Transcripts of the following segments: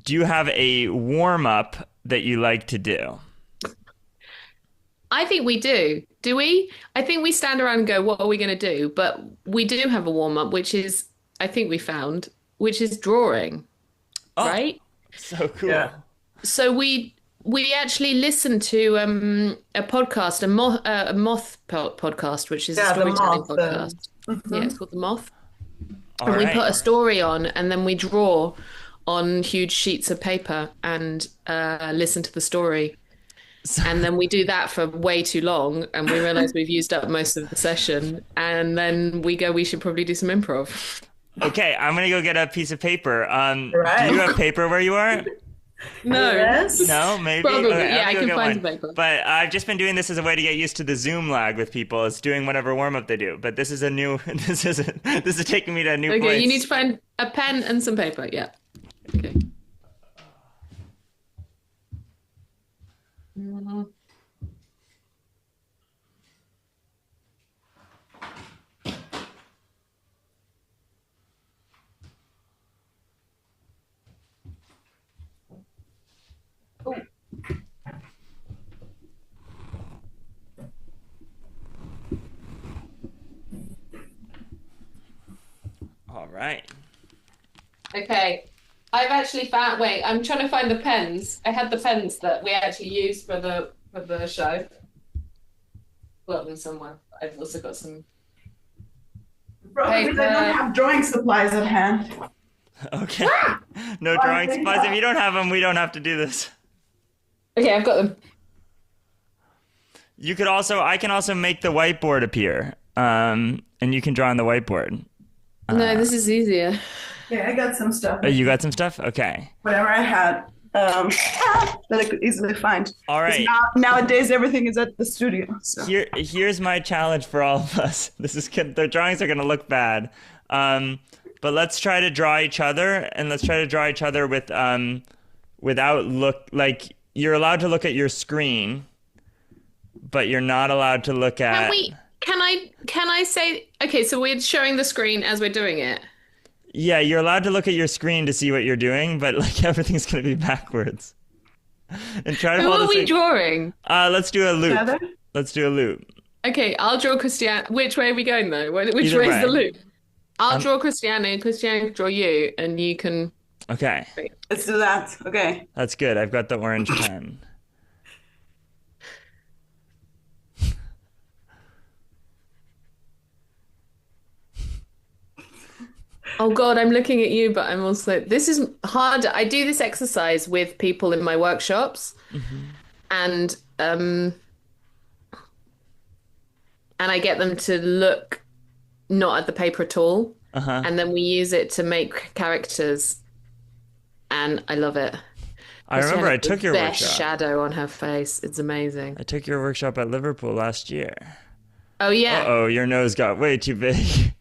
do you have a warm-up that you like to do? I think we do. Do we? I think we stand around and go, what are we going to do? But we do have a warm up, which is, I think we found, which is drawing, Oh, right? so cool. Yeah. So we actually listened to a podcast, a moth podcast, which is a Yeah, the storytelling moth. podcast. Yeah, Mhm. it's called The Moth. All And we right. put a story on, and then we draw on huge sheets of paper and listen to the story. And then we do that for way too long, and we realize we've used up most of the session. And then we go, we should probably do some improv. Okay, I'm gonna go get a piece of paper. Do Right. you have paper where you are? No, Yes. No, maybe. probably. Okay, Yeah, I'm I gonna can go find get some one. paper. But I've just been doing this as a way to get used to the Zoom lag with people. It's doing whatever warm up they do. But this is a new. This is taking me to a new Okay, place. you need to find a pen and some paper. Yeah. Okay. All right. Okay. I've actually found. Wait, I'm trying to find the pens. I had the pens that we actually used for the show. Got them somewhere. I've also got some. Probably they don't have drawing supplies at hand. Okay. No drawing supplies. If you don't have them, we don't have to do this. Okay, I've got them. You could also. I can also make the whiteboard appear. And you can draw on the whiteboard. No, this is easier. Yeah, I got some stuff. Oh, you got some stuff? Okay. Whatever I had that I could easily find. All 'Cause right. nowadays, everything is at the studio. So. Here's my challenge for all of us. The drawings are gonna look bad, but let's try to draw each other, and let's try to draw each other with without like you're allowed to look at your screen, but you're not allowed to look at. Can I say, okay, so we're showing the screen as we're doing it. Yeah, you're allowed to look at your screen to see what you're doing, but like everything's gonna be backwards. And try to Who hold are this we thing- drawing? Let's do a loop. Together? Let's do a loop. Okay, I'll draw Christianna. Which way are we going though? Which Either way is the way. loop? I'll draw Christianna, and Christianna can draw you, and you can. Okay, Let's do that. Okay. that's good. I've got the orange pen. Oh God, I'm looking at you, but I'm also. This is hard. I do this exercise with people in my workshops, and I get them to look not at the paper at all, Uh-huh. and then we use it to make characters, and I love it. I remember I took your best workshop. shadow on her face. It's amazing. I took your workshop at Liverpool last year. Oh yeah. Uh-oh, your nose got way too big.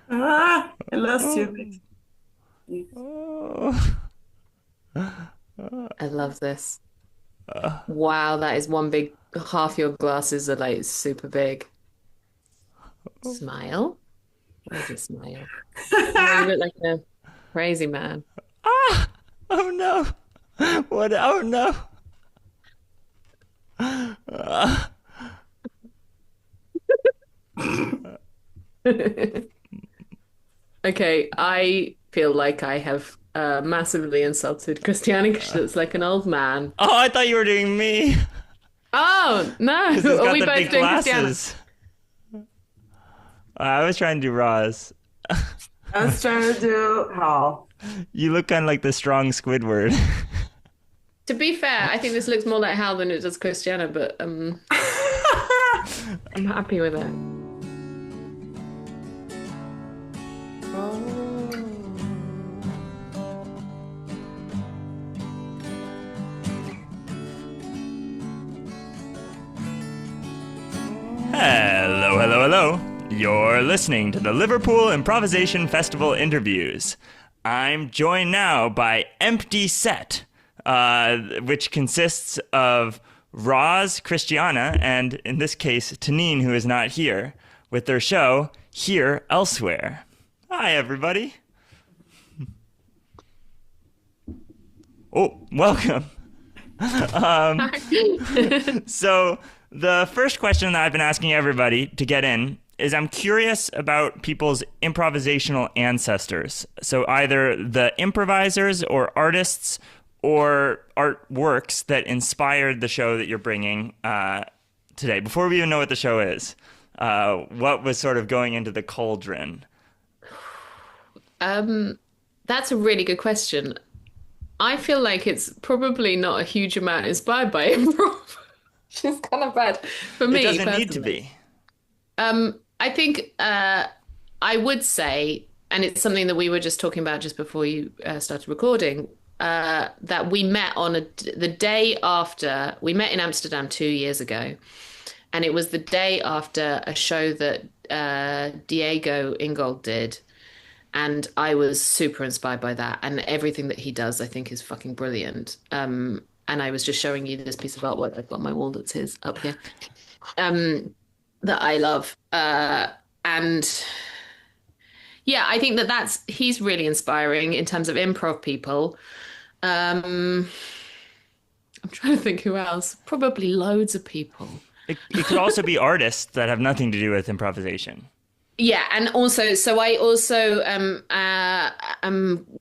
I lost you. Oh. I love this. Wow, that is one big. Half your glasses are like super big. Smile. Where's your smile? Oh, you look like a crazy man. Ah! Oh no! What? Oh no! Okay, I feel like I have massively insulted Christianna because she looks like an old man. Oh, I thought you were doing me. Oh no! 'Cause he's Are got we the both big doing Christianna? glasses. I was trying to do Roz. I was trying to do Hal. You look kind of like the strong Squidward. To be fair, I think this looks more like Hal than it does Christianna, but I'm happy with it. Hello, hello, hello. You're listening to the Liverpool Improvisation Festival interviews. I'm joined now by Empty Set, which consists of Roz, Christianna, and in this case, Tanine, who is not here, with their show Here Elsewhere. Hi, everybody. Oh, welcome. So the first question that I've been asking everybody to get in is I'm curious about people's improvisational ancestors. So either the improvisers or artists or artworks that inspired the show that you're bringing today. Before we even know what the show is, what was sort of going into the cauldron? That's a really good question. I feel like it's probably not a huge amount inspired by improv. It's kind of bad for me. It doesn't need to be. I think I would say, and it's something that we were just talking about just before you started recording, that we met on the day after, we met in Amsterdam 2 years ago, and it was the day after a show that Diego Ingold did. And I was super inspired by that. And everything that he does, I think, is fucking brilliant. And I was just showing you this piece of artwork I've got on my wall that's his up here, that I love. And yeah, I think he's really inspiring in terms of improv people. I'm trying to think who else. Probably loads of people. It could also be artists that have nothing to do with improvisation. Yeah, and also, so I also am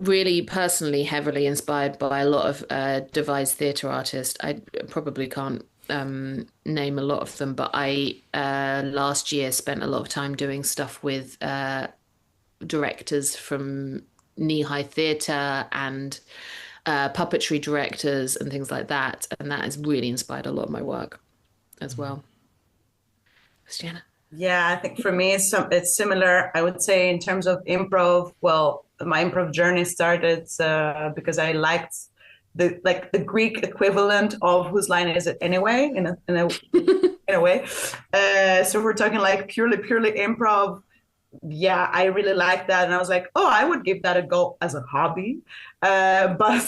really personally heavily inspired by a lot of devised theatre artists. I probably can't name a lot of them, but I last year spent a lot of time doing stuff with directors from knee-high theatre and puppetry directors and things like that, and that has really inspired a lot of my work as well. Christianna? Yeah, I think for me it's similar. I would say in terms of improv, well, my improv journey started because I liked the Greek equivalent of Whose Line Is It Anyway, in a way. So we're talking like purely improv. Yeah, I really liked that, and I was like, oh, I would give that a go as a hobby. But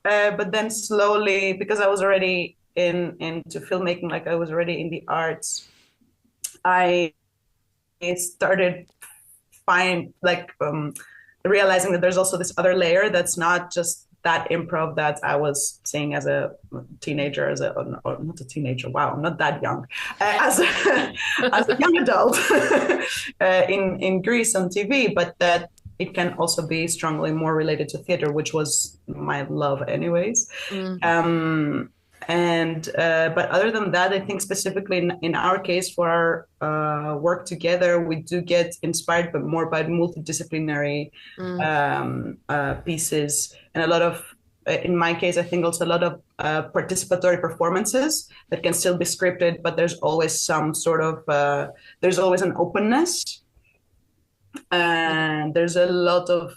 then slowly, because I was already into filmmaking, like I was already in the arts, I started realizing that there's also this other layer that's not just that improv that I was seeing as a teenager, or not a teenager, wow, I'm not that young, as a young adult in Greece on TV, but that it can also be strongly more related to theater, which was my love anyways. But other than that, I think specifically in our case for our work together, we do get inspired, but more by multidisciplinary pieces, and a lot of, in my case, I think also a lot of participatory performances that can still be scripted, but there's always some sort of, there's always an openness, and there's a lot of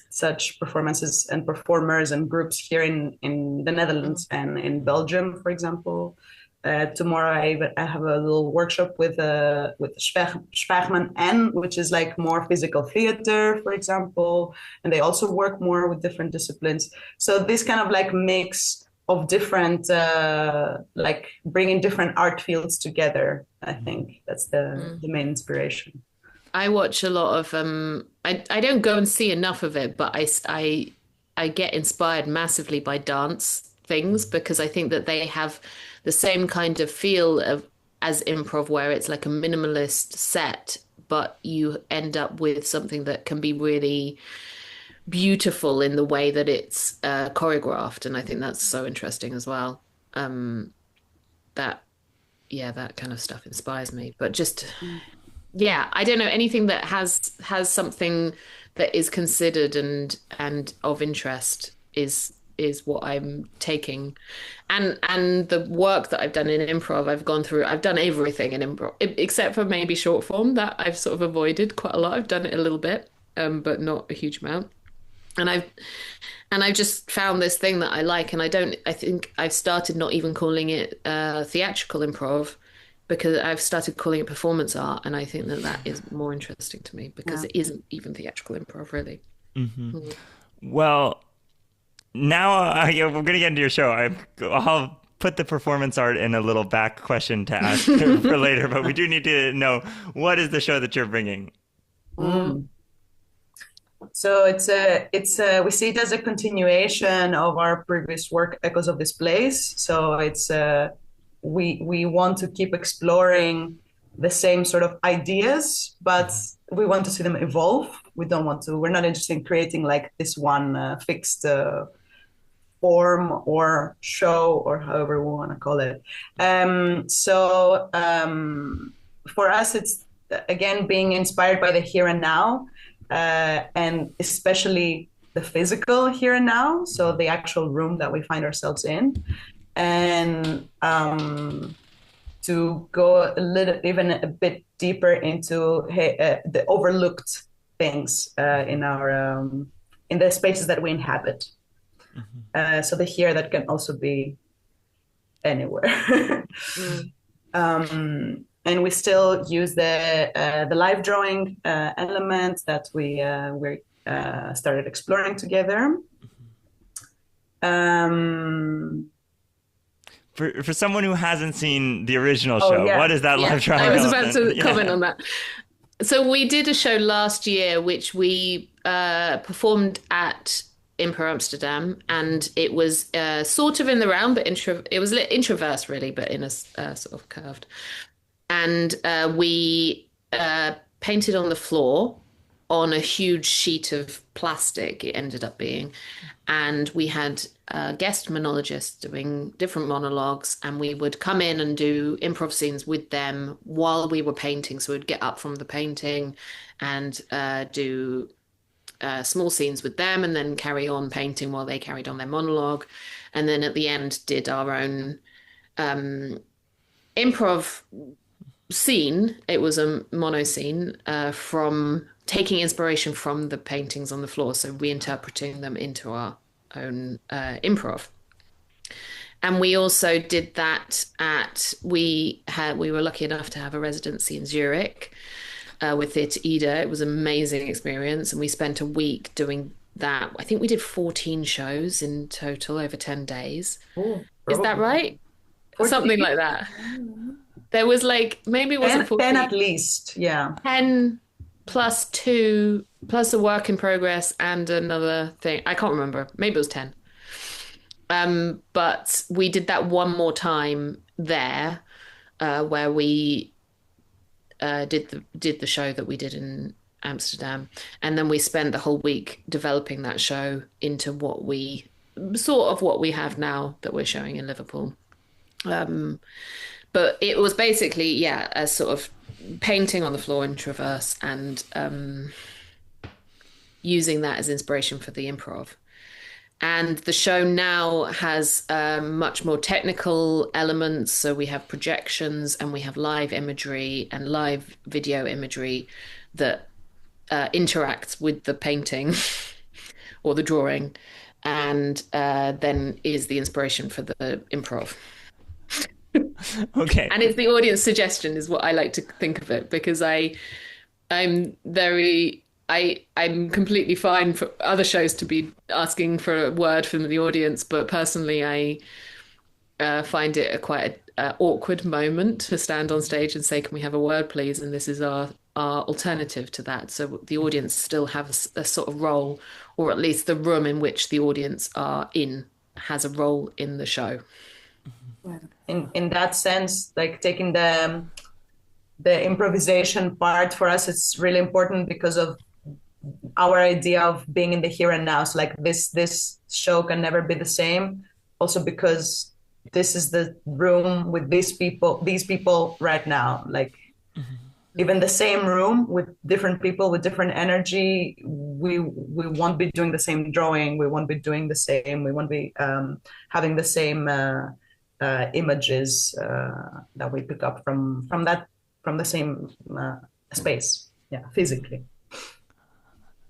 such performances and performers and groups here in the Netherlands and in Belgium, for example. Tomorrow I have a little workshop with Spagman N, which is like more physical theater, for example, and they also work more with different disciplines. So this kind of like mix of different, like bringing different art fields together, I think that's the main inspiration. I watch a lot of I don't go and see enough of it, but I get inspired massively by dance things, because I think that they have the same kind of feel as improv, where it's like a minimalist set, but you end up with something that can be really beautiful in the way that it's choreographed, and I think that's so interesting as well. That kind of stuff inspires me, but just. Yeah, I don't know, anything that has something that is considered and of interest is what I'm taking. And the work that I've done in improv, I've done everything in improv except for maybe short form that I've sort of avoided quite a lot. I've done it a little bit, but not a huge amount. And I've just found this thing that I like, and I think I've started not even calling it theatrical improv, because I've started calling it performance art, and I think that is more interesting to me, because it isn't even theatrical improv, really. Mm-hmm. Well, now we're going to get into your show. I'll put the performance art in a little back question to ask for later, but we do need to know, what is the show that you're bringing? So we see it as a continuation of our previous work, Echoes of this Place. So we want to keep exploring the same sort of ideas, but we want to see them evolve. We're not interested in creating like this one fixed form or show or however we want to call it. For us, it's again being inspired by the here and now, and especially the physical here and now. So the actual room that we find ourselves in, and to go even a bit deeper into the overlooked things in the spaces that we inhabit. So the here that can also be anywhere. And we still use the live drawing element that we started exploring together. For someone who hasn't seen the original show, what is that live drawing? I was about to comment on that. So we did a show last year, which we performed at Improv Amsterdam, and it was sort of in the round, but it was introverse really, but in a sort of curved. And we painted on the floor on a huge sheet of plastic, it ended up being. And we had guest monologists doing different monologues, and we would come in and do improv scenes with them while we were painting. So we'd get up from the painting and do small scenes with them, and then carry on painting while they carried on their monologue. And then at the end did our own improv scene. It was a mono scene from taking inspiration from the paintings on the floor, so reinterpreting them into our own improv. And we also did that we were lucky enough to have a residency in Zurich with Theatre Ida. It was an amazing experience, and we spent a week doing that. I think we did 14 shows in total over 10 days. Ooh, is that right? 14? Something like that. There was like, maybe it wasn't 14. 10 at least, yeah. 10 plus 2 plus a work in progress and another thing. I can't remember. Maybe it was 10. But we did that one more time there, where we did the show that we did in Amsterdam, and then we spent the whole week developing that show into what we have now that we're showing in Liverpool. But it was basically, a sort of painting on the floor in traverse, and using that as inspiration for the improv. And the show now has much more technical elements. So we have projections, and we have live imagery and live video imagery that interacts with the painting or the drawing, and then is the inspiration for the improv. Okay. And it's the audience suggestion is what I like to think of it, because I'm completely fine for other shows to be asking for a word from the audience, but personally I find it a quite awkward moment to stand on stage and say, can we have a word please? And this is our alternative to that. So the audience still have a sort of role, or at least the room in which the audience are in has a role in the show. In that sense, like taking the improvisation part for us, it's really important because of our idea of being in the here and now. So like this show can never be the same. Also because this is the room with these people right now. Like even the same room with different people with different energy, we won't be doing the same drawing. We won't be doing the same. We won't be having the same images that we pick up from the same space, physically.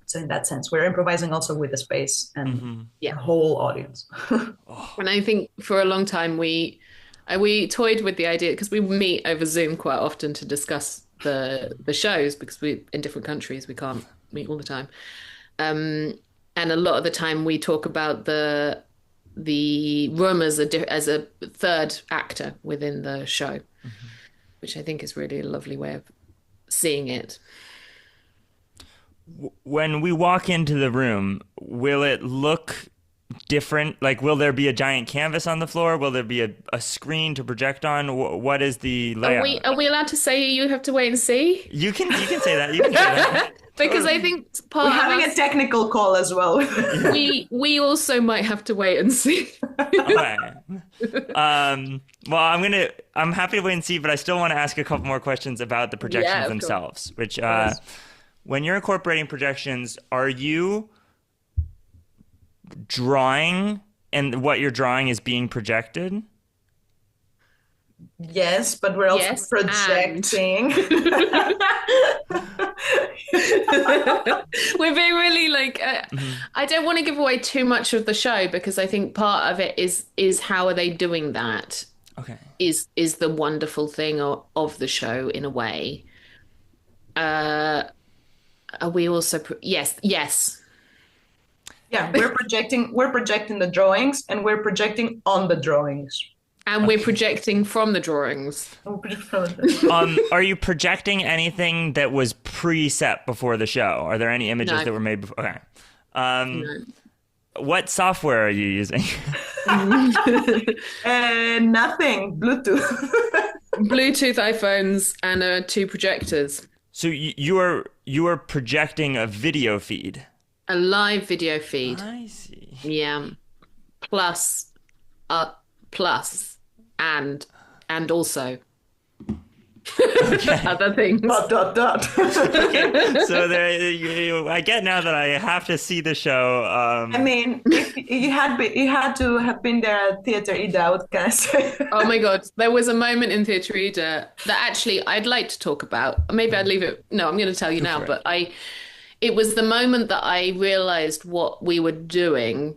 So in that sense, we're improvising also with the space and the whole audience. And I think for a long time we toyed with the idea, because we meet over Zoom quite often to discuss the shows, because we in different countries we can't meet all the time, and a lot of the time we talk about the room as a third actor within the show, which I think is really a lovely way of seeing it. when we walk into the room, will it look different? Like, will there be a giant canvas on the floor? Will there be a screen to project on? What is the layout? Are we allowed to say you have to wait and see? You can say that. You can say that. Because I think we're having a technical call as well. we also might have to wait and see. Okay. Well, I'm happy to wait and see, but I still want to ask a couple more questions about the projections themselves. Which, when you're incorporating projections, are you drawing and what you're drawing is being projected? Yes, but we're also projecting. We're being really like, I don't want to give away too much of the show because I think part of it is how are they doing that? Okay. Is the wonderful thing of the show in a way. Are we also, yes. Yeah, we're projecting the drawings and we're projecting on the drawings. And we're projecting from the drawings. Are you projecting anything that was preset before the show? Are there any images that were made before? Okay. No. What software are you using? Nothing. Bluetooth iPhones and 2 projectors. So you are projecting a video feed. A live video feed. I see. Yeah. Plus, and also other things. Okay. So I get now that I have to see the show. I mean, if you had to have been there at Theatre Ida, what can I say? Oh my God, there was a moment in Theatre Ida that actually I'd like to talk about. Maybe I'd leave it. No, I'm going to tell you now. But it was the moment that I realized what we were doing.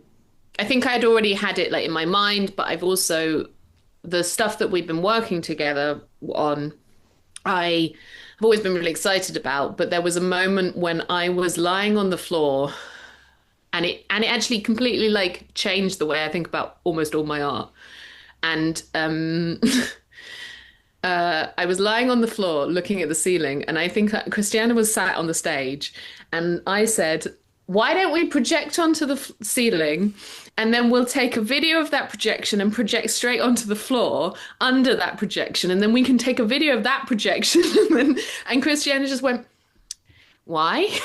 I think I'd already had it like in my mind, but I've also, the stuff that we've been working together on, I've always been really excited about. But there was a moment when I was lying on the floor and it actually completely like changed the way I think about almost all my art. And I was lying on the floor looking at the ceiling, and I think Christianna was sat on the stage, and I said, why don't we project onto the ceiling and then we'll take a video of that projection and project straight onto the floor under that projection, and then we can take a video of that projection. And Christianna just went, why?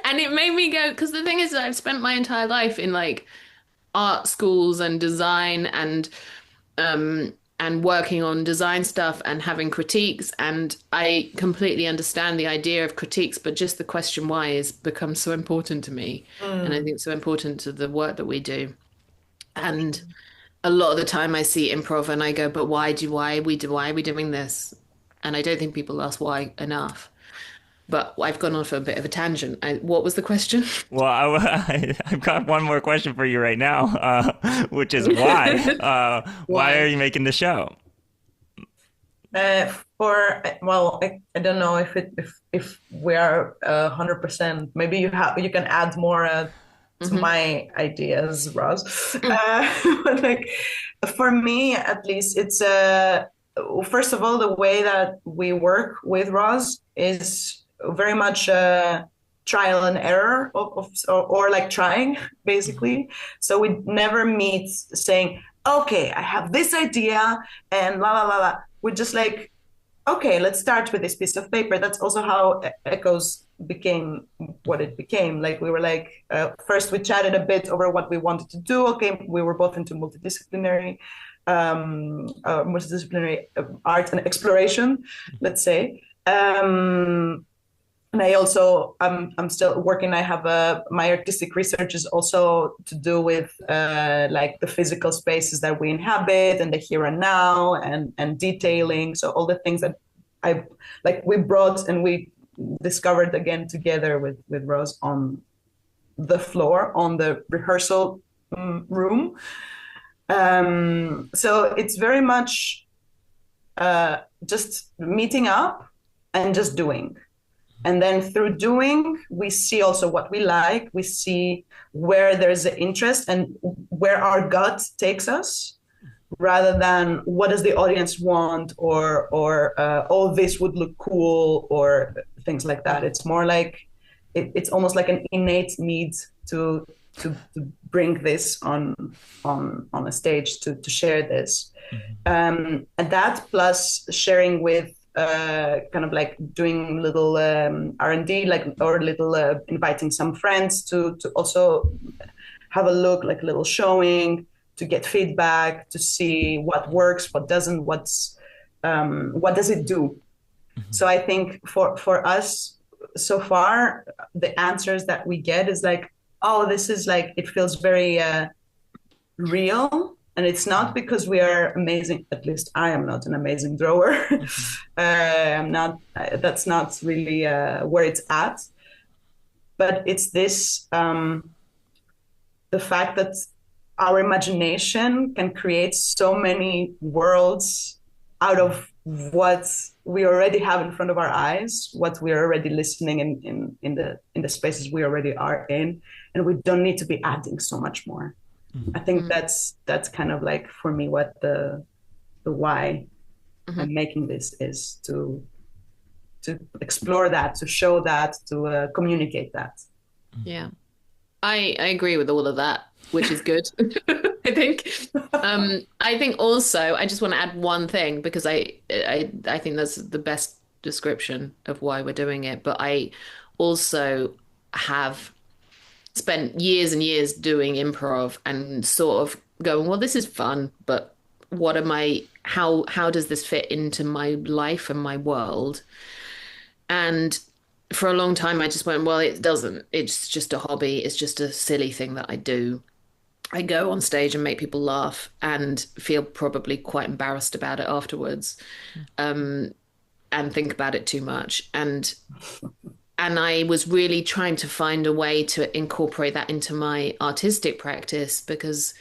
And it made me go, because the thing is that I've spent my entire life in like art schools and design and working on design stuff and having critiques. And I completely understand the idea of critiques, but just the question why has become so important to me. And I think so important to the work that we do. And a lot of the time I see improv and I go, but why are we doing this? And I don't think people ask why enough. But I've gone on for a bit of a tangent. What was the question? Well, I've got one more question for you right now, which is why? Why are you making the show? I don't know if we are 100%. Maybe you can add more to my ideas, Ros. But like for me, at least, it's first of all, the way that we work with Ros is very much trial and error or like trying, basically. So we never meet saying, okay, I have this idea and la la la la. We're just like, okay, let's start with this piece of paper. That's also how Echoes became what it became. Like we were like, first we chatted a bit over what we wanted to do. Okay, we were both into multidisciplinary art and exploration, let's say. And I also, I'm still working. I have my artistic research is also to do with like the physical spaces that we inhabit and the here and now and detailing. So all the things that we brought and we discovered again together with Rose on the floor, on the rehearsal room. So it's very much just meeting up and just doing. And then through doing, we see also what we like. We see where there's an interest and where our gut takes us, rather than what does the audience want or oh, this would look cool. Or things like that. It's more like it's almost like an innate need to bring this on a stage, to share this. And that plus sharing with kind of like doing little R&D, like, or little inviting some friends to also have a look, like a little showing, to get feedback, to see what works, what doesn't, what does it do. So I think for us so far, the answers that we get is like, oh, this is like, it feels very real. And it's not because we are amazing. At least I am not an amazing drawer. I'm not. That's not really where it's at. But it's this: the fact that our imagination can create so many worlds out of what we already have in front of our eyes, what we are already listening in the spaces we already are in, and we don't need to be adding so much more. I think that's kind of like, for me, what the why I'm making this is, to explore that, to show that, to communicate that. Yeah, I agree with all of that, which is good. I think also I just want to add one thing, because I think that's the best description of why we're doing it. But I also have spent years and years doing improv and sort of going, well, this is fun, but what am I, how does this fit into my life and my world? And for a long time, I just went, well, it doesn't. It's just a hobby. It's just a silly thing that I do. I go on stage and make people laugh and feel probably quite embarrassed about it afterwards, and think about it too much. And I was really trying to find a way to incorporate that into my artistic practice, because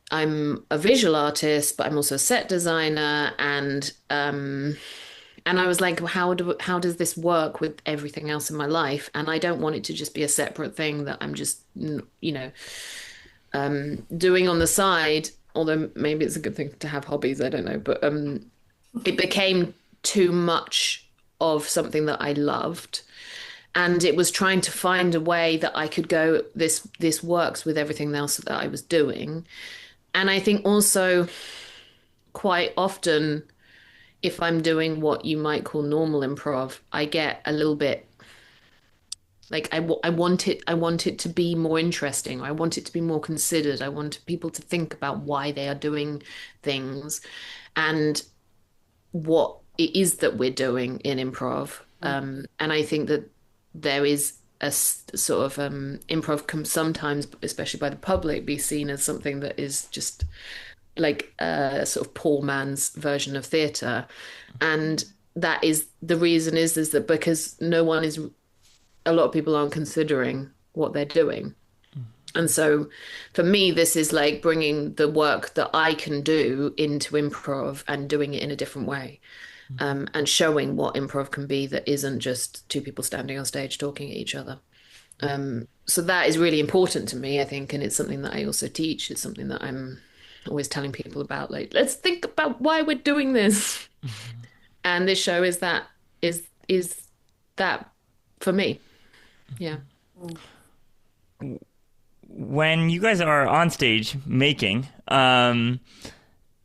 I'm a visual artist, but I'm also a set designer. And I was like, how does this work with everything else in my life? And I don't want it to just be a separate thing that I'm just, doing on the side, although maybe it's a good thing to have hobbies, I don't know. But it became too much of something that I loved. And it was trying to find a way that I could go, this works with everything else that I was doing. And I think also quite often, if I'm doing what you might call normal improv, I get a little bit like, I want it to be more interesting. I want it to be more considered. I want people to think about why they are doing things and what it is that we're doing in improv. And I think that there is a sort of improv can sometimes, especially by the public, be seen as something that is just like a sort of poor man's version of theatre. And that is the reason is that because a lot of people aren't considering what they're doing. And so for me, this is like bringing the work that I can do into improv and doing it in a different way. And showing what improv can be that isn't just two people standing on stage talking at each other. So that is really important to me, I think, and it's something that I also teach. It's something that I'm always telling people about, like, let's think about why we're doing this. And this show is that for me. Yeah. When you guys are on stage making,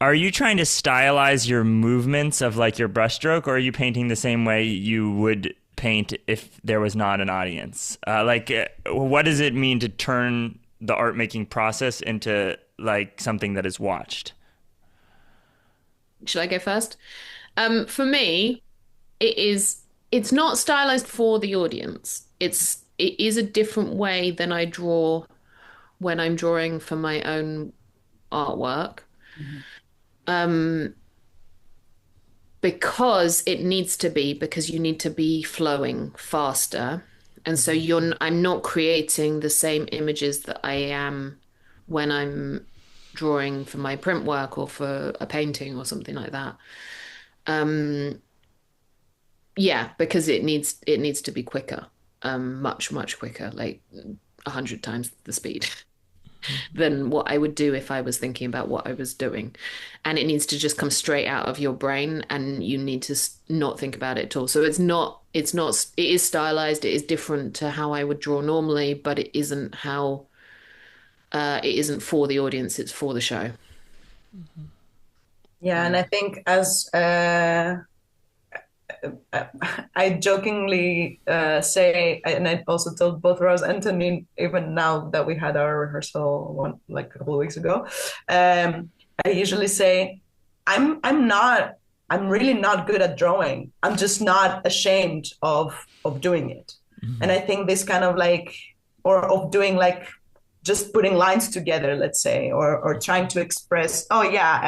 are you trying to stylize your movements of like your brushstroke, or are you painting the same way you would paint if there was not an audience? What does it mean to turn the art making process into like something that is watched? Should I go first? For me, it's not stylized for the audience. It is a different way than I draw when I'm drawing for my own artwork. Because it needs to be, because you need to be flowing faster. And so I'm not creating the same images that I am when I'm drawing for my print work or for a painting or something like that. Because it needs to be quicker, much, much quicker, like 100 times the speed. than what I would do if I was thinking about what I was doing. And it needs to just come straight out of your brain, and you need to not think about it at all. So it is stylized, it is different to how I would draw normally, but it isn't it isn't for the audience, it's for the show. Yeah, and I think as I jokingly say, and I also told both Rose and Anthony, even now that we had our rehearsal a couple of weeks ago, I usually say, I'm really not good at drawing. I'm just not ashamed of doing it. Mm-hmm. And I think this kind of or of doing just putting lines together, let's say, or trying to express, oh yeah,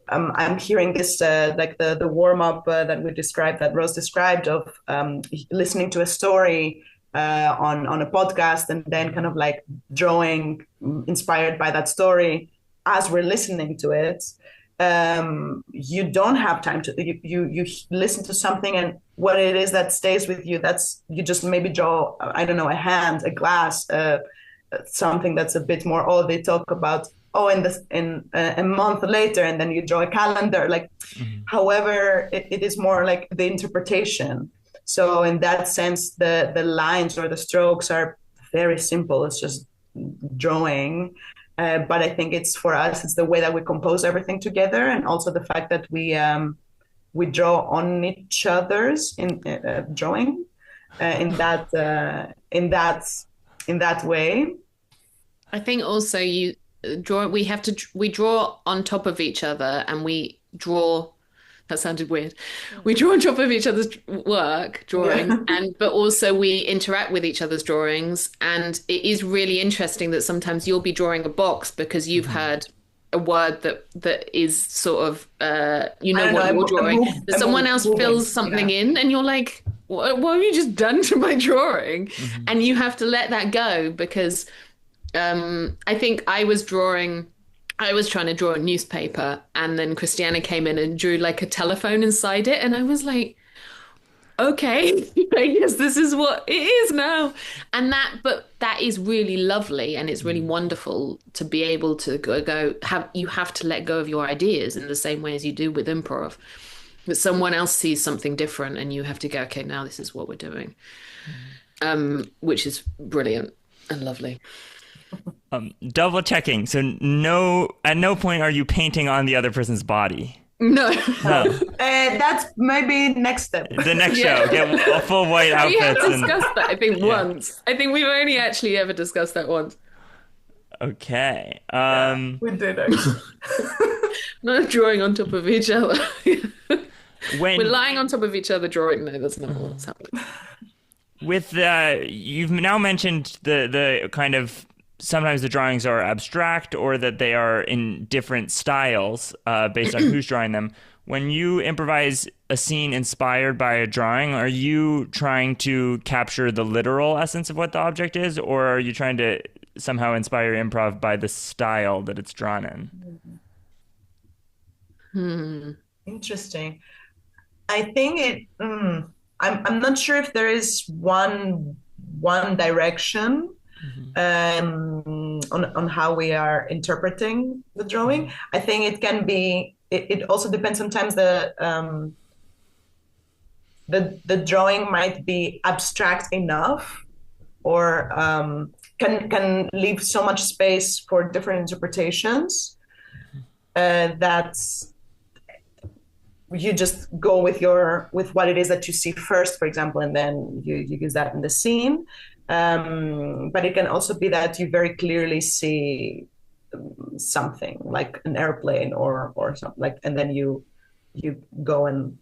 I'm hearing this the warm up that Rose described of listening to a story on a podcast and then kind of drawing inspired by that story as we're listening to it. You don't have time to you listen to something, and what it is that stays with you, you just maybe draw, I don't know, a hand, a glass, something that's a bit more, they talk about in a month later, and then you draw a calendar, however it is more like the interpretation. So in that sense, the lines or the strokes are very simple. It's just drawing, but I think it's, for us, it's the way that we compose everything together, and also the fact that we draw on each other's in drawing in that way. I think also we draw on top of each other, and we draw, that sounded weird. We draw on top of each other's work, drawing, but also we interact with each other's drawings. And it is really interesting that sometimes you'll be drawing a box because you've heard a word that is sort of, what you're drawing. That someone else fills something in, and you're like, what have you just done to my drawing? Mm-hmm. And you have to let that go, because I think I was trying to draw a newspaper, and then Christianna came in and drew a telephone inside it, and I was like, okay, I guess this is what it is now. And that is really lovely, and it's really wonderful to be able to you have to let go of your ideas in the same way as you do with improv. But someone else sees something different, and you have to go, okay, now this is what we're doing, which is brilliant and lovely. Double checking. So at no point are you painting on the other person's body. No. That's maybe next step. The next show, get a full white outfits. We have discussed that, I think, once. I think we've only actually ever discussed that once. Okay. We did actually. Not drawing on top of each other. We're lying on top of each other drawing. No, that's not what's happening. With you've now mentioned the kind of, sometimes the drawings are abstract, or that they are in different styles based on who's drawing them. When you improvise a scene inspired by a drawing, are you trying to capture the literal essence of what the object is, or are you trying to somehow inspire improv by the style that it's drawn in? Interesting. I think I'm not sure if there is one direction on how we are interpreting the drawing. I think it can be. It also depends. Sometimes the drawing might be abstract enough, or can leave so much space for different interpretations that you just go with what it is that you see first, for example, and then you use that in the scene. But it can also be that you very clearly see something like an airplane or something, and then you go and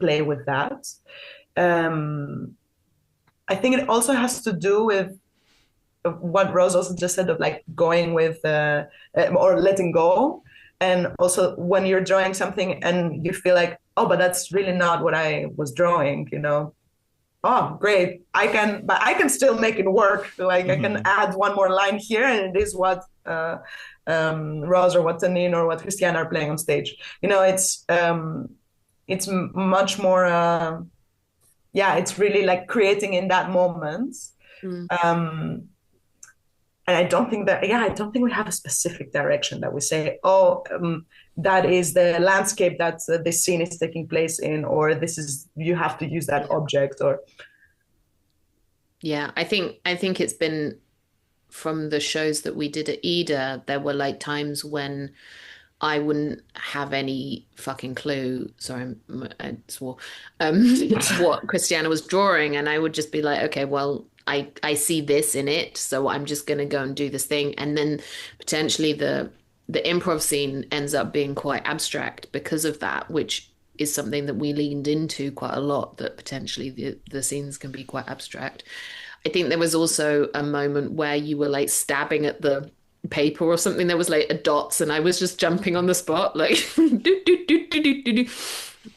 play with that. I think it also has to do with what Rose also just said of going with or letting go. And also when you're drawing something and you feel oh, but that's really not what I was drawing, Oh, great. I can still make it work. I can add one more line here, and it is what Rose or what Tanin or what Christianna are playing on stage. It's much more, it's really creating in that moment. and I don't think we have a specific direction that we say, that is the landscape that this scene is taking place in, or this is, you have to use that object, or. Yeah, I think it's been from the shows that we did at Ida, there were like times when I wouldn't have any fucking clue. Sorry, I swore. What Christianna was drawing, and I would just be like, okay, well, I see this in it, so I'm just going to go and do this thing, and then potentially the improv scene ends up being quite abstract because of that, which is something that we leaned into quite a lot. That potentially the scenes can be quite abstract. I think there was also a moment where you were like stabbing at the paper or something. There was like a dots, and I was just jumping on the spot, like, do, do, do, do, do, do.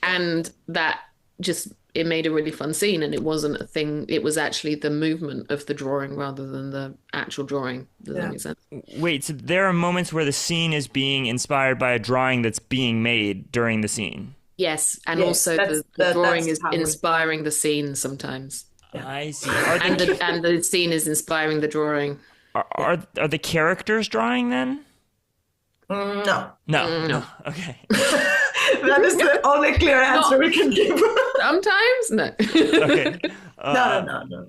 And that just, it made a really fun scene. And it wasn't a thing, it was actually the movement of the drawing rather than the actual drawing. Does that make sense? Wait, so there are moments where the scene is being inspired by a drawing that's being made during the scene? Yes, and also the drawing is inspiring the scene sometimes. Yeah. I see. And the scene is inspiring the drawing. Are the characters drawing then? No. Okay. That is the only clear answer we can give. Sometimes? No. Okay. No.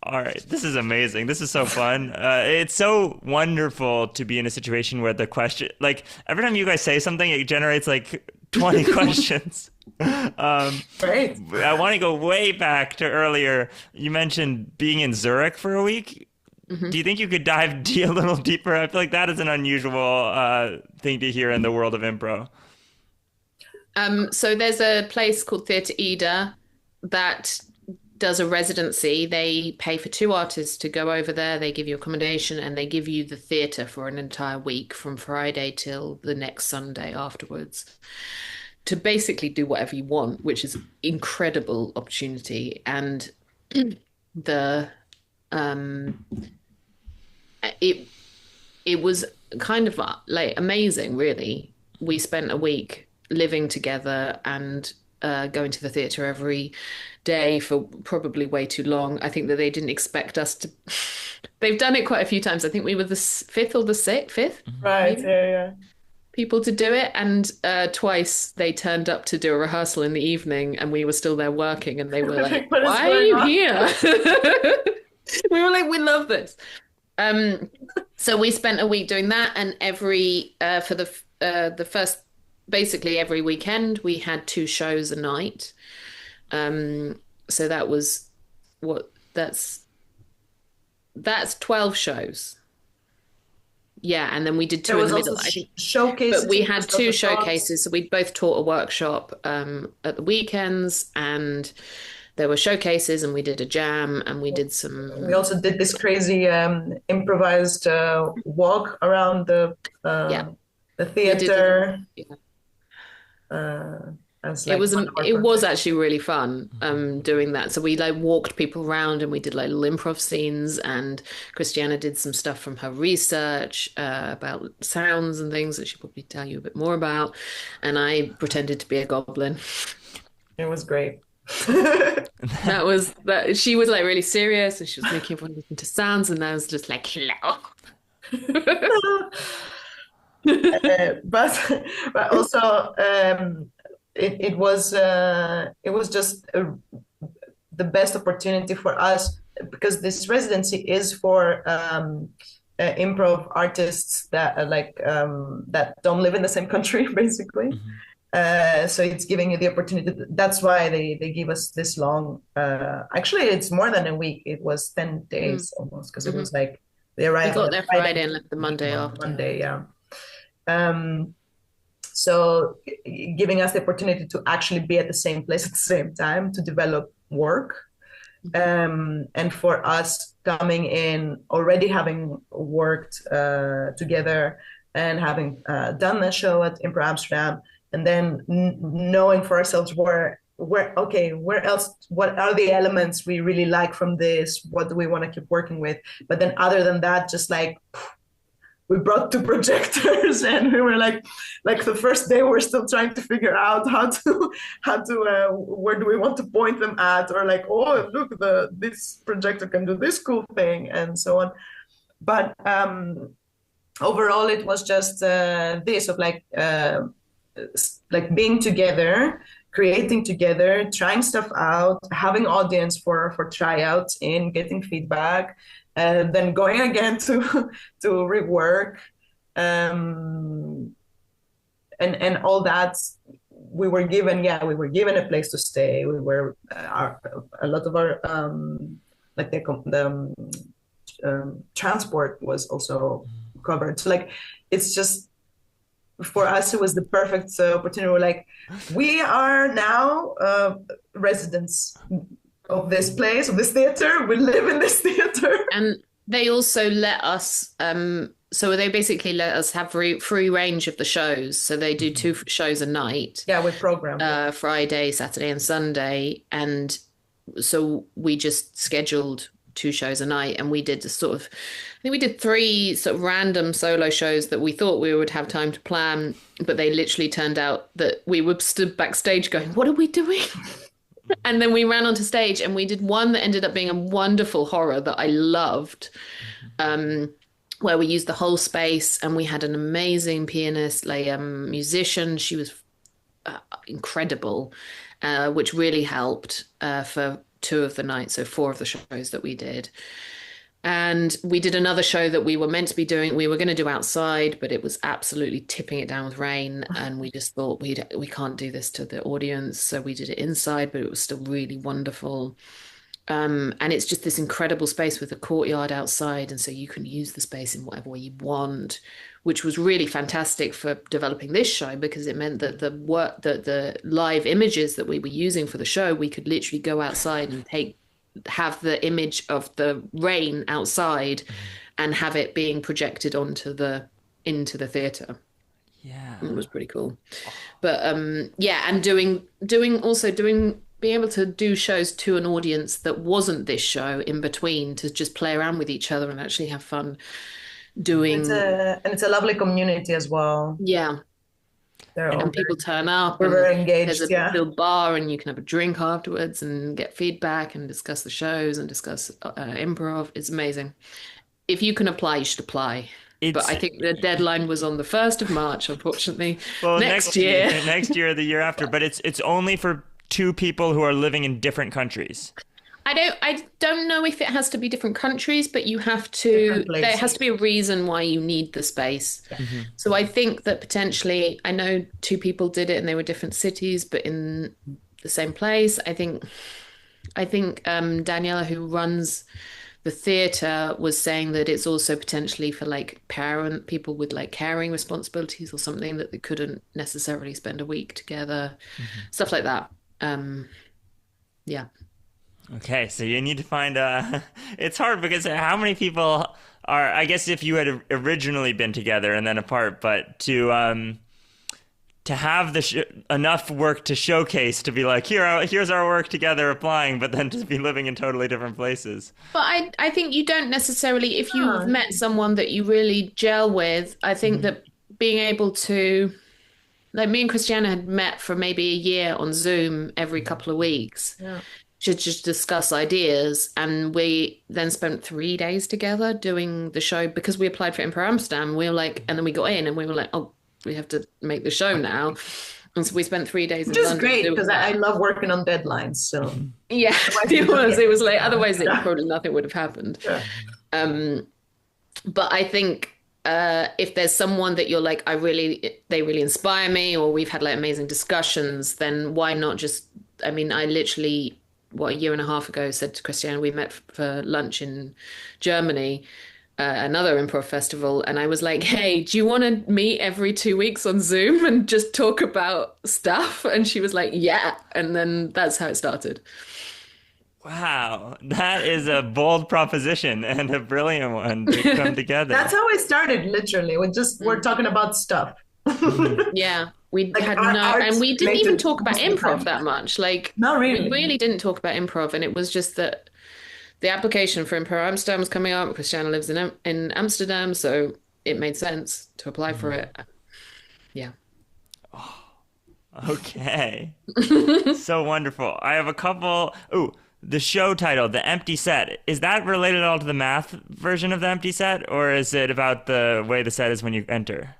All right. This is amazing. This is so fun. It's so wonderful to be in a situation where the question, like, every time you guys say something, it generates like 20 questions. Great. I want to go way back to earlier. You mentioned being in Zurich for a week. Mm-hmm. Do you think you could dive a little deeper? I feel like that is an unusual thing to hear in the world of improv. So there's a place called Theatre Ida that does a residency. They pay for 2 artists to go over there. They give you accommodation and they give you the theatre for an entire week from Friday till the next Sunday afterwards, to basically do whatever you want, which is an incredible opportunity. And it was kind of like amazing, really. We spent a week living together and going to the theatre every day for probably way too long. I think that they didn't expect us to. They've done it quite a few times. I think we were the 5th or the 6th. Right. Yeah. People to do it, and twice they turned up to do a rehearsal in the evening, and we were still there working, and they were like, "Why are you here?" We were like, "We love this." So we spent a week doing that, and for the first, basically every weekend we had 2 shows a night. So that was that's 12 shows. Yeah, and then we did 2 in the middle. Showcases. But we had 2 showcases. So we both taught a workshop at the weekends, and there were showcases, and we did a jam, and we did some. We also did this crazy improvised walk around the theater. It was actually really fun doing that. So we like walked people around, and we did like little improv scenes, and Christianna did some stuff from her research about sounds and things that she'll probably tell you a bit more about, and I pretended to be a goblin. It was great. that she was like really serious, and she was making everyone listen to sounds, and I was just like, hello. But also it was just the best opportunity for us, because this residency is for improv artists that that don't live in the same country, basically. Mm-hmm. So it's giving you the opportunity. That's why they give us this long. Actually, it's more than a week. It was 10 days almost, because it was like they arrived. We got there Friday and left the Monday after. Monday, yeah. So giving us the opportunity to actually be at the same place at the same time to develop work. And for us coming in, already having worked together and having done the show at Improv Amsterdam, and then knowing for ourselves where else, what are the elements we really like from this? What do we want to keep working with? But then other than that, just like, we brought 2 projectors, and we were like the first day we're still trying to figure out how to where do we want to point them at, or like, oh, look, this projector can do this cool thing, and so on. But overall, it was just this of like being together, creating together, trying stuff out, having audience for tryouts, in getting feedback, and then going again to rework, and all that. We were given a place to stay. We were a lot of our like the transport was also covered. So like it's just, for us it was the perfect opportunity. We're like, we are now residents of this place, of this theater. We live in this theater. And they also let us so they basically let us have free range of the shows. So they do 2 shows a night. Yeah, with program. Friday, Saturday and Sunday. And so we just scheduled 2 shows a night, and we did I think we did 3 sort of random solo shows that we thought we would have time to plan, but they literally turned out that we were stood backstage going, what are we doing? And then we ran onto stage and we did one that ended up being a wonderful horror that I loved, where we used the whole space, and we had an amazing pianist, musician. She was incredible, which really helped for 2 of the nights, so 4 of the shows that we did. And we did another show that we were meant to be doing. We were going to do outside, but it was absolutely tipping it down with rain. And we just thought we can't do this to the audience. So we did it inside, but it was still really wonderful. And it's just this incredible space with a courtyard outside. And so you can use the space in whatever way you want, which was really fantastic for developing this show, because it meant that the live images that we were using for the show, we could literally go outside and have the image of the rain outside and have it being projected into the theater. Yeah, it was pretty cool. But and being able to do shows to an audience that wasn't this show in between, to just play around with each other and actually have fun doing. It's a lovely community as well. Yeah. And people turn up. We're very engaged. There's a little bar, and you can have a drink afterwards and get feedback and discuss the shows and discuss improv. It's amazing. If you can apply, you should apply. But I think the deadline was on the 1st of March, unfortunately. Well, next year, the year after. But it's only for 2 people who are living in different countries. I don't know if it has to be different countries, but you have to, there has to be a reason why you need the space. Yeah. Mm-hmm. So I think that potentially, I know 2 people did it and they were different cities, but in the same place. I think Daniela, who runs the theatre, was saying that it's also potentially for like people with like caring responsibilities or something, that they couldn't necessarily spend a week together, stuff like that. Yeah. Okay, so you need to find it's hard because how many people are, I guess if you had originally been together and then apart, but to have enough work to showcase, to be like, here's our work together applying, but then to be living in totally different places. But I think you don't necessarily, if you've met someone that you really gel with, I think that being able to, like me and Christianna had met for maybe a year on Zoom every couple of weeks. Yeah. To just discuss ideas, and we then spent 3 days together doing the show, because we applied for Improv Amsterdam. We were like, and then we got in and we were like, oh, we have to make the show now. And so we spent 3 days in London. Which is great, because I love working on deadlines. So yeah, it was like, otherwise probably nothing would have happened. Yeah. But I think if there's someone that you're like, they really inspire me, or we've had like amazing discussions, then why not just, I mean, I literally, a year and a half ago said to Christianna, we met for lunch in Germany, another improv festival, and I was like, hey, do you want to meet every 2 weeks on Zoom and just talk about stuff? And she was like, yeah. And then that's how it started. Wow, that is a bold proposition and a brilliant one to come together. That's how it started, literally. We're talking about stuff. Yeah. We had and we didn't even talk about improv that much. Like, not really. We really didn't talk about improv, and it was just that the application for Improv Amsterdam was coming up. Christianna lives in Amsterdam, so it made sense to apply for it. Yeah. Oh, okay. So wonderful. I have a couple. the show title, The Empty Set, is that related at all to the math version of The Empty Set, or is it about the way the set is when you enter?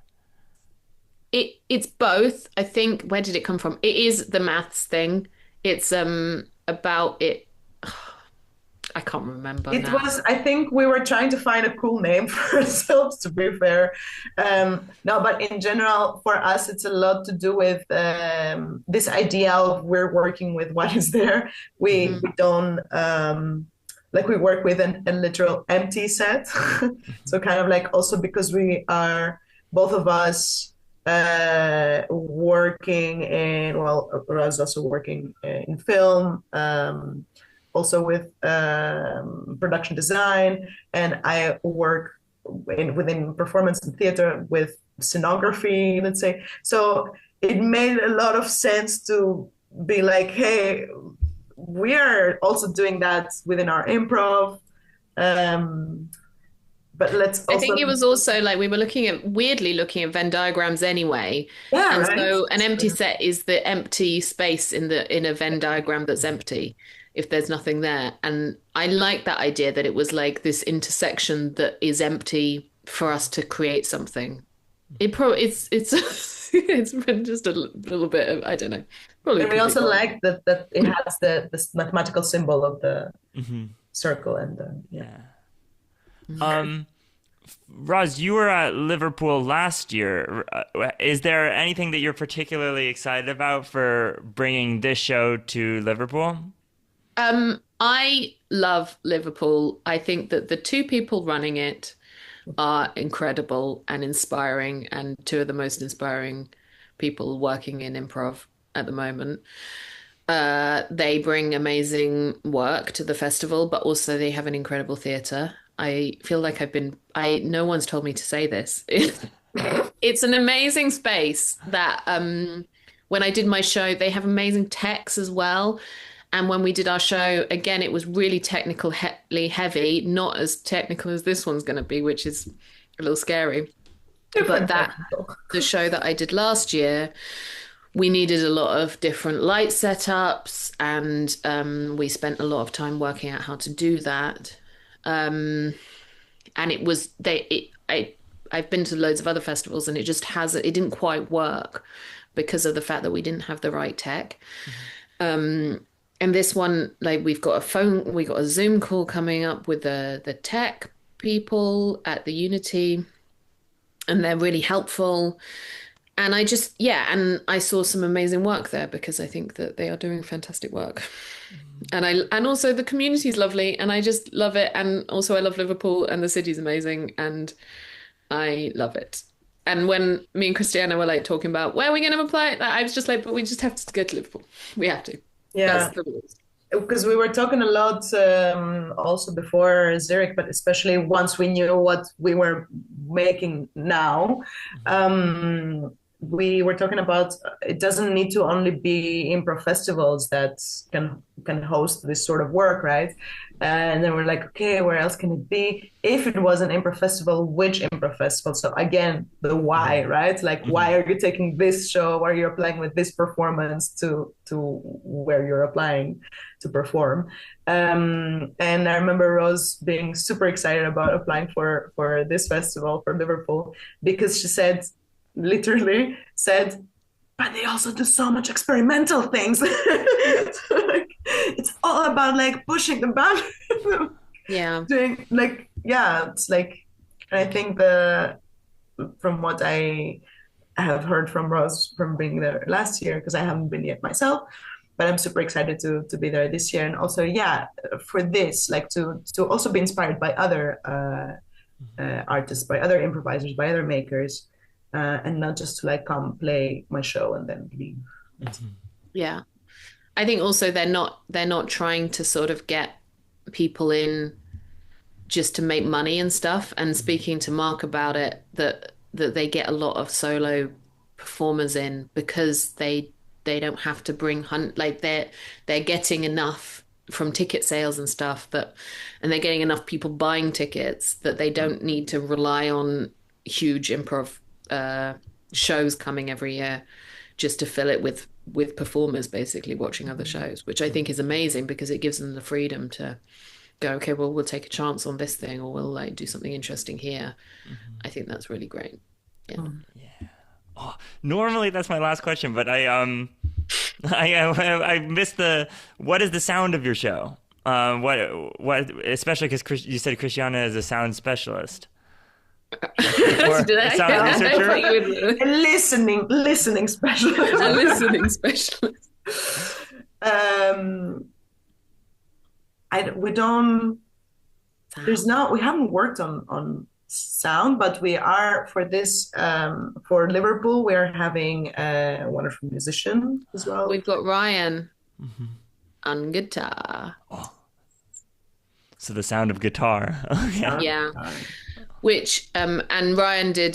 It's both. I think, where did it come from? It is the maths thing. It's about it. I can't remember It now. was, I think we were trying to find a cool name for ourselves, to be fair. No, but in general, for us, it's a lot to do with this idea of we're working with what is there. We don't, like we work with a literal empty set. So kind of like also because we are, both of us, working in, well, Raz also working in film, also with production design, and I work within performance and theater with scenography, let's say. So it made a lot of sense to be like, hey, we are also doing that within our improv. But let's also... I think it was also like we were weirdly looking at Venn diagrams anyway. Yeah, and right? so an empty set is the empty space in a Venn diagram that's empty, if there's nothing there. And I like that idea that it was like this intersection that is empty for us to create something. It's it's just a little bit of, I don't know. Probably And we also like that it has this mathematical symbol of the circle and yeah. Roz, you were at Liverpool last year. Is there anything that you're particularly excited about for bringing this show to Liverpool? I love Liverpool. I think that the two people running it are incredible and inspiring, and two of the most inspiring people working in improv at the moment. They bring amazing work to the festival, but also they have an incredible theatre. I feel like no one's told me to say this. It's an amazing space that when I did my show, they have amazing techs as well. And when we did our show, again, it was really technically heavy, not as technical as this one's going to be, which is a little scary. But the show that I did last year, we needed a lot of different light setups, and we spent a lot of time working out how to do that. And it was I've been to loads of other festivals, and it didn't quite work because of the fact that we didn't have the right tech. And this one, like, we got a Zoom call coming up with the tech people at the Unity, and they're really helpful. And and I saw some amazing work there because I think that they are doing fantastic work. And also the community is lovely, and I just love it. And also I love Liverpool, and the city's amazing, and I love it. And when me and Christianna were like talking about where are we going to apply it, I was just like, but we just have to go to Liverpool. We have to. Yeah. Because we were talking a lot also before Zurich, but especially once we knew what we were making now. We were talking about it doesn't need to only be improv festivals that can host this sort of work, right? And then we're like, okay, where else can it be? If it was an improv festival, which improv festival? So again, the why, right? Like, why are you taking this show? Why are you applying with this performance to where you're applying to perform? And I remember Rose being super excited about applying for this festival for Liverpool, because she literally said, but they also do so much experimental things. So, like, it's all about like pushing the boundaries. Yeah. Doing like, yeah, it's like, and I think from what I have heard from Rose from being there last year, because I haven't been yet myself, but I'm super excited to be there this year. And also, yeah, for this, like to also be inspired by other artists, by other improvisers, by other makers. And not just to like come play my show and then leave. Yeah, I think also they're not trying to sort of get people in just to make money and stuff. And speaking to Mark about it, that they get a lot of solo performers in because they don't have to bring like they're getting enough from ticket sales and stuff and they're getting enough people buying tickets that they don't need to rely on huge improv shows coming every year just to fill it with with performers, basically watching other shows, which I think is amazing because it gives them the freedom to go, okay, well, we'll take a chance on this thing, or we'll like do something interesting here. I think that's really great. Yeah. Yeah. Oh, normally that's my last question, but I missed what is the sound of your show? What especially because you said Christianna is a sound specialist. Or Did a sound researcher? A listening specialist. A listening specialist. We haven't worked on sound, but we are for this for Liverpool. We're having a wonderful musician as well. We've got Ryan on guitar. Oh. So the sound of guitar. Okay. Yeah. Which and Ryan did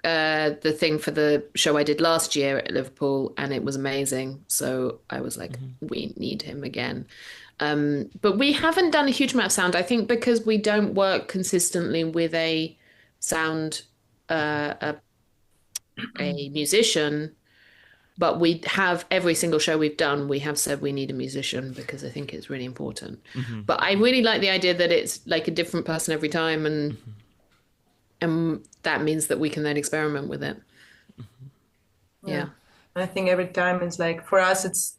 the thing for the show I did last year at Liverpool, and it was amazing. So I was like, we need him again. But we haven't done a huge amount of sound, I think, because we don't work consistently with a sound a musician. But we have every single show we've done, we have said we need a musician because I think it's really important. But I really like the idea that it's like a different person every time, and that means that we can then experiment with it. Yeah. I think every time it's like, for us, it's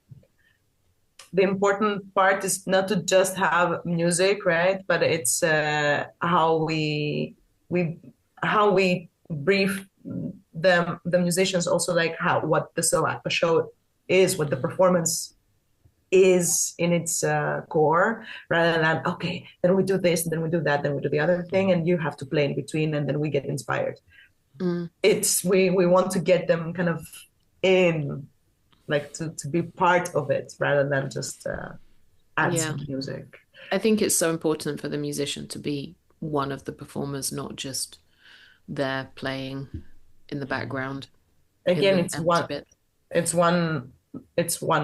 the important part is not to just have music, right? But it's how we brief the musicians, also like what the show is, what the performance is in its core, rather than okay, then we do this, and then we do that, then we do the other thing, and you have to play in between, and then we get inspired. It's we want to get them kind of in, like to be part of it, rather than just add some music. I think it's so important for the musician to be one of the performers, not just there playing in the background. Again, it's one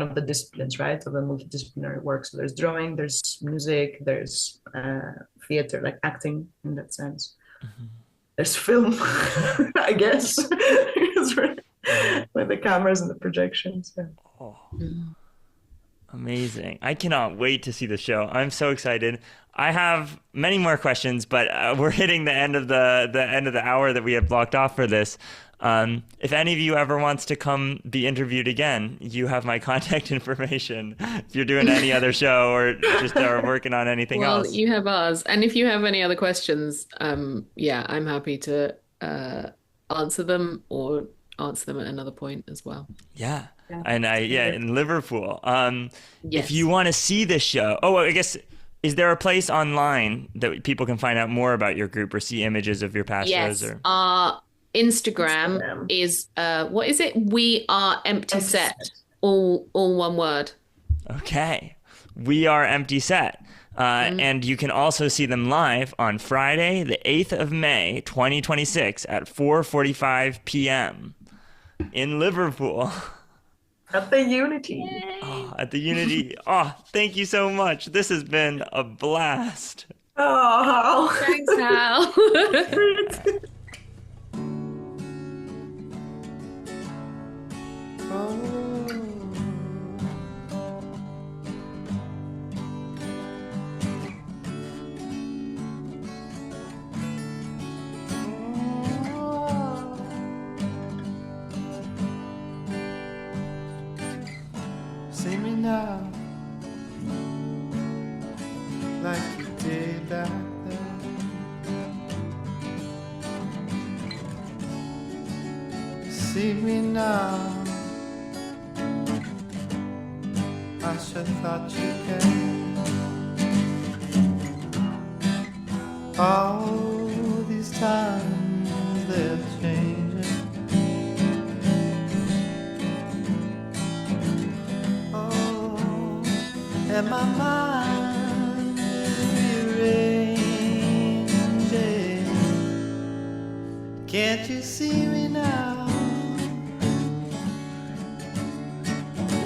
of the disciplines, right, of a multidisciplinary work. So there's drawing, there's music, there's theater, like acting in that sense. There's film, I guess, with the cameras and the projections. Yeah. Oh. Amazing. I cannot wait to see the show. I'm so excited. I have many more questions, but we're hitting the end of the hour that we had blocked off for this. If any of you ever wants to come be interviewed again, you have my contact information. If you're doing any other show or just are working on anything else. Well, you have ours. And if you have any other questions, I'm happy to answer them or answer them at another point as well. Yeah. And in Liverpool. Yes. If you want to see this show, I guess, is there a place online that people can find out more about your group or see images of your past shows? Yes. Our Instagram is, what is it? We Are Empty Set. All one word. Okay. We Are Empty Set. And you can also see them live on Friday, the 8th of May, 2026 at 4:45 p.m. in Liverpool. At the Unity. At the Unity. Thank you so much. This has been a blast. Thanks, Hal. See me now, like you did back then. See me now, I should thought you cared. All these times they're changing. And my mind is rearranging. Can't you see me now?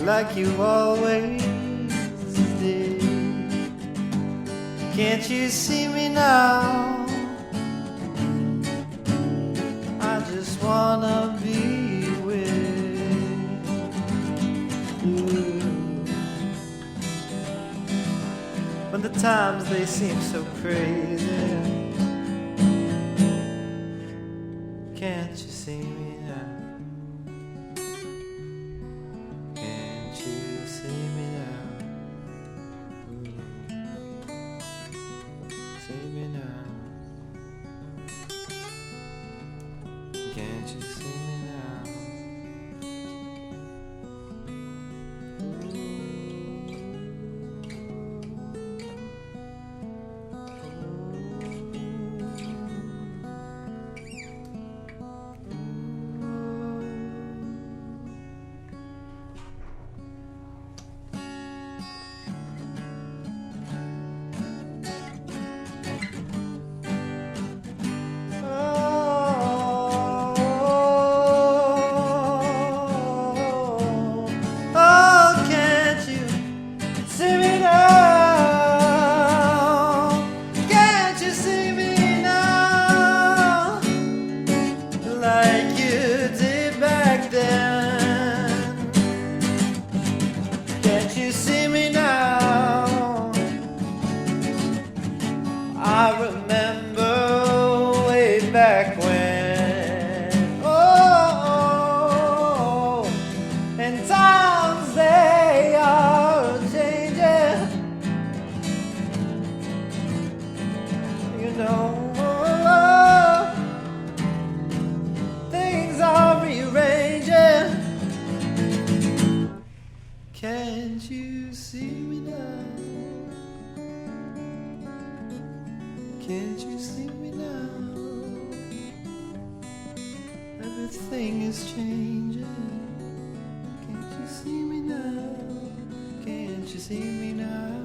Like you always did. Can't you see me now? I just wanna be with the times they seem so crazy. Can't you see me now? Can't you see me now? See me now. Can't you see me now? Can't you see me now? Can't you see me now? Everything is changing. Can't you see me now? Can't you see me now?